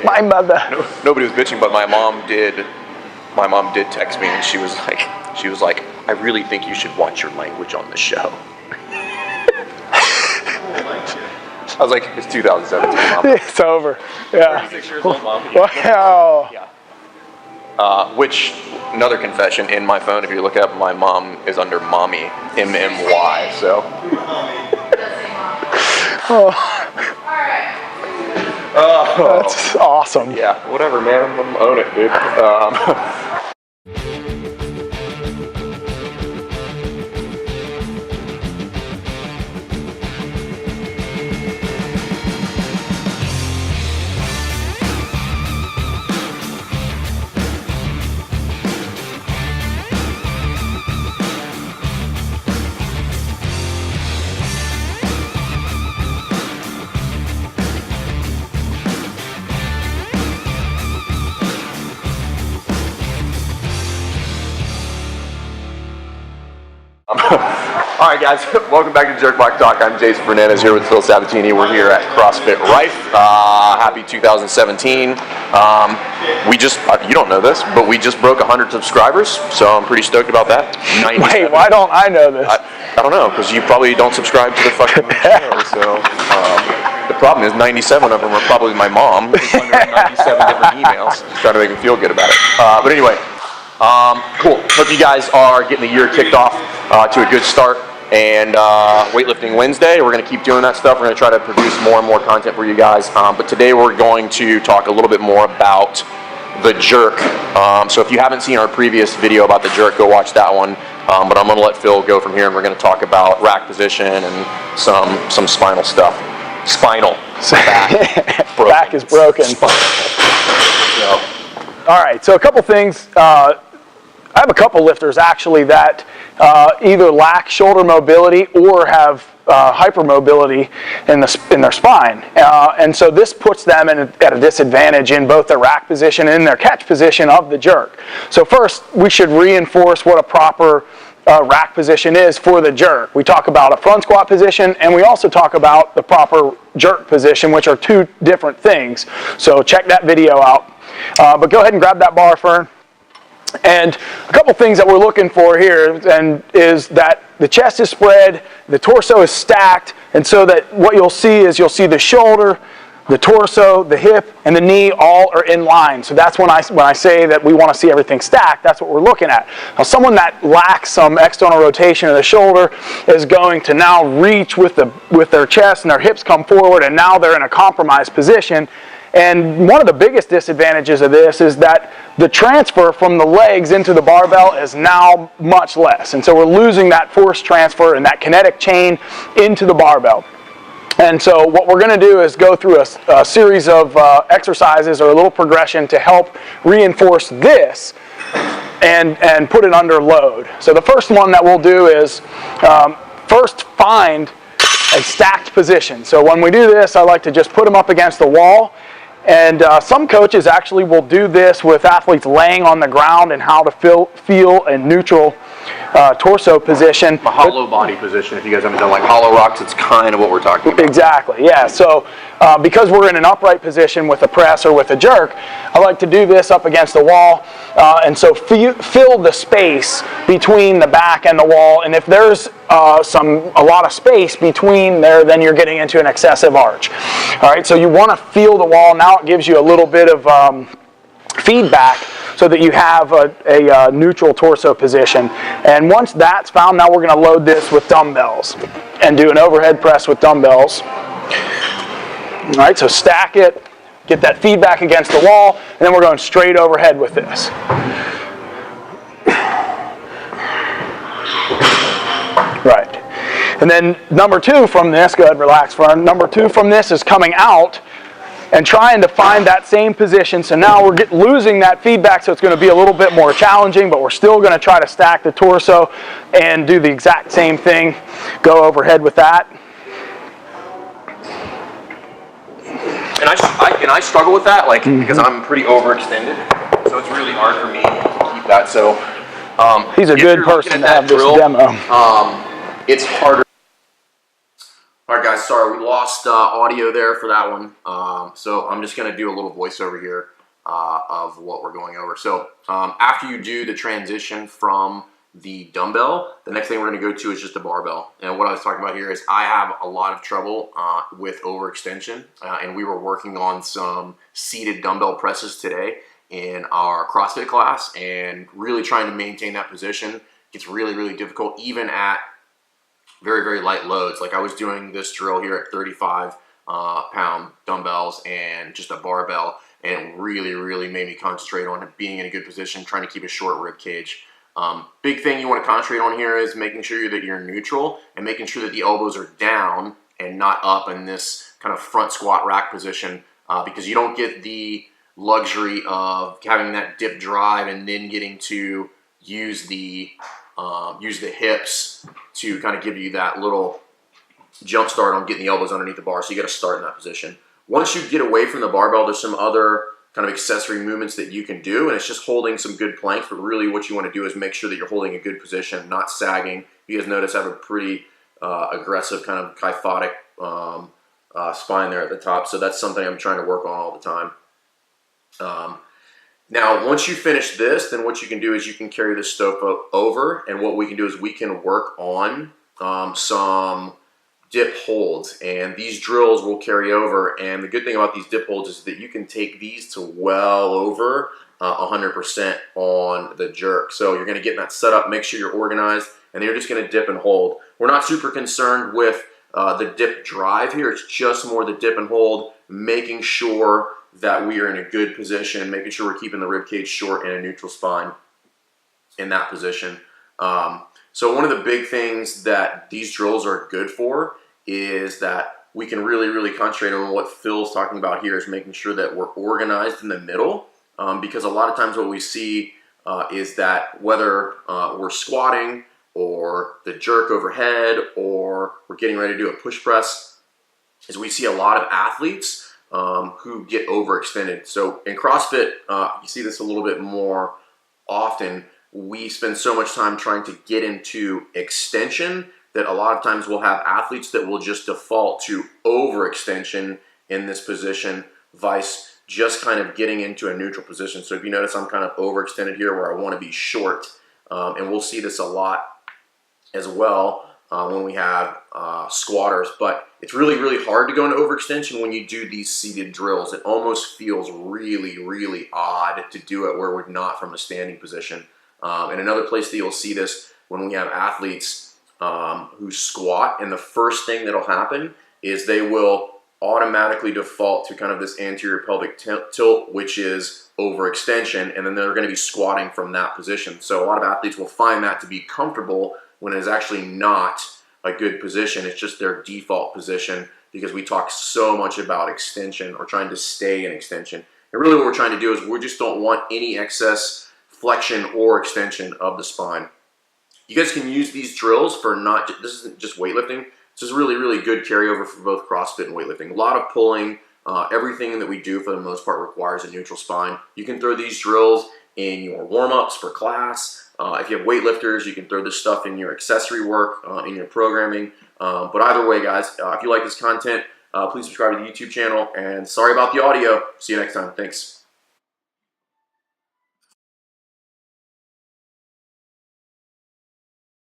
My mother. Nobody was bitching, but my mom did. My mom did text me, and she was like, I really think you should watch your language on the show. I was like, it's 2017, Mom. It's over. Yeah. 36 years old, Mom. Wow. Yeah. Which, another confession, in my phone, if you look up, my mom is under Mommy, MMY, so. That's awesome. Yeah, whatever, man. I'm own it, dude. All right, guys, welcome back to Jerk Block Talk. I'm Jason Fernandez here with Phil Sabatini. We're here at CrossFit Rife. Happy 2017. We just, you don't know this, but we just broke 100 subscribers, so I'm pretty stoked about that. Wait, why don't I know this? I don't know, because you probably don't subscribe to the fucking show, so the problem is 97 of them are probably my mom, who's under 97 different emails, trying to make me feel good about it. But anyway, cool. Hope you guys are getting the year kicked off to a good start. And weightlifting Wednesday, we're going to keep doing that stuff. We're going to try to produce more and more content for you guys. But today we're going to talk a little bit more about the jerk. So if you haven't seen our previous video about the jerk, go watch that one. But I'm going to let Phil go from here, and we're going to talk about rack position and some spinal stuff. Spinal. Back is broken. So. All right, so a couple things. I have a couple lifters actually that either lack shoulder mobility or have hypermobility in their spine. And so this puts them at a disadvantage in both their rack position and their catch position of the jerk. So first, we should reinforce what a proper rack position is for the jerk. We talk about a front squat position, and we also talk about the proper jerk position, which are two different things. So check that video out. But go ahead and grab that bar, Fern. And a couple things that we're looking for here is that the chest is spread, the torso is stacked, and so that what you'll see is you'll see the shoulder, the torso, the hip, and the knee all are in line. So that's when I say that we want to see everything stacked, that's what we're looking at. Now someone that lacks some external rotation of the shoulder is going to now reach with their chest, and their hips come forward, and now they're in a compromised position. And one of the biggest disadvantages of this is that the transfer from the legs into the barbell is now much less. And so we're losing that force transfer and that kinetic chain into the barbell. And so what we're going to do is go through a series of exercises or a little progression to help reinforce this and put it under load. So the first one that we'll do is first find a stacked position. So when we do this, I like to just put them up against the wall. And some coaches actually will do this with athletes laying on the ground and how to feel a neutral torso position. A hollow body position, if you guys haven't done like hollow rocks, it's kind of what we're talking about. Exactly, yeah. So because we're in an upright position with a press or with a jerk, I like to do this up against the wall. And so fill the space between the back and the wall. And if there's a lot of space between there, then you're getting into an excessive arch. All right, so you want to feel the wall. Now it gives you a little bit of feedback so that you have a neutral torso position. And once that's found, now we're going to load this with dumbbells and do an overhead press with dumbbells. All right, so stack it, get that feedback against the wall, and then we're going straight overhead with this. Right. And then number two from this, go ahead, relax, Fern. Number two from this is coming out and trying to find that same position. So now we're losing that feedback, so it's going to be a little bit more challenging, but we're still going to try to stack the torso and do the exact same thing. Go overhead with that. And I struggle with that, like, because I'm pretty overextended, so it's really hard for me to keep that. So he's a good person to have this demo. It's harder. All right, guys, sorry, we lost audio there for that one. So I'm just going to do a little voiceover here of what we're going over. So after you do the transition from the dumbbell, the next thing we're going to go to is just the barbell. And what I was talking about here is I have a lot of trouble with overextension, and we were working on some seated dumbbell presses today in our CrossFit class, and really trying to maintain that position gets really, really difficult, even at very, very light loads. Like I was doing this drill here at 35 pound dumbbells and just a barbell, and it really, really made me concentrate on being in a good position, trying to keep a short rib cage. Big thing you want to concentrate on here is making sure that you're neutral and making sure that the elbows are down and not up in this kind of front squat rack position, because you don't get the luxury of having that dip drive and then getting to use the hips to kind of give you that little jump start on getting the elbows underneath the bar. So you got to start in that position. Once you get away from the barbell, there's some other kind of accessory movements that you can do, and it's just holding some good planks. But really what you want to do is make sure that you're holding a good position, not sagging. You guys notice I have a pretty aggressive kind of kyphotic spine there at the top. So that's something I'm trying to work on all the time. Now, once you finish this, then what you can do is you can carry this stuff over, and what we can do is we can work on some dip holds, and these drills will carry over. And the good thing about these dip holds is that you can take these to well over 100% on the jerk. So you're going to get that set up, make sure you're organized, and then you're just going to dip and hold. We're not super concerned with the dip drive here. It's just more the dip and hold, making sure that we are in a good position, making sure we're keeping the rib cage short and a neutral spine in that position. So one of the big things that these drills are good for is that we can really, really concentrate on what Phil's talking about here, is making sure that we're organized in the middle, because a lot of times what we see is that whether we're squatting or the jerk overhead or we're getting ready to do a push press, is we see a lot of athletes who get overextended. So in CrossFit, you see this a little bit more often. We spend so much time trying to get into extension that a lot of times we'll have athletes that will just default to overextension in this position, vice just kind of getting into a neutral position. So if you notice, I'm kind of overextended here where I want to be short, and we'll see this a lot as well when we have squatters. But it's really, really hard to go into overextension when you do these seated drills. It almost feels really, really odd to do it where we're not from a standing position. And another place that you'll see this when we have athletes who squat, and the first thing that'll happen is they will automatically default to kind of this anterior pelvic tilt, which is overextension, and then they're going to be squatting from that position. So a lot of athletes will find that to be comfortable when it is actually not a good position. It's just their default position, because we talk so much about extension or trying to stay in extension. And really what we're trying to do is we just don't want any excess flexion or extension of the spine. You guys can use these drills for this isn't just weightlifting. This is really, really good carryover for both CrossFit and weightlifting. A lot of pulling. Everything that we do for the most part requires a neutral spine. You can throw these drills in your warm-ups for class. If you have weightlifters, you can throw this stuff in your accessory work, in your programming. But either way, guys, if you like this content, please subscribe to the YouTube channel. And sorry about the audio. See you next time. Thanks.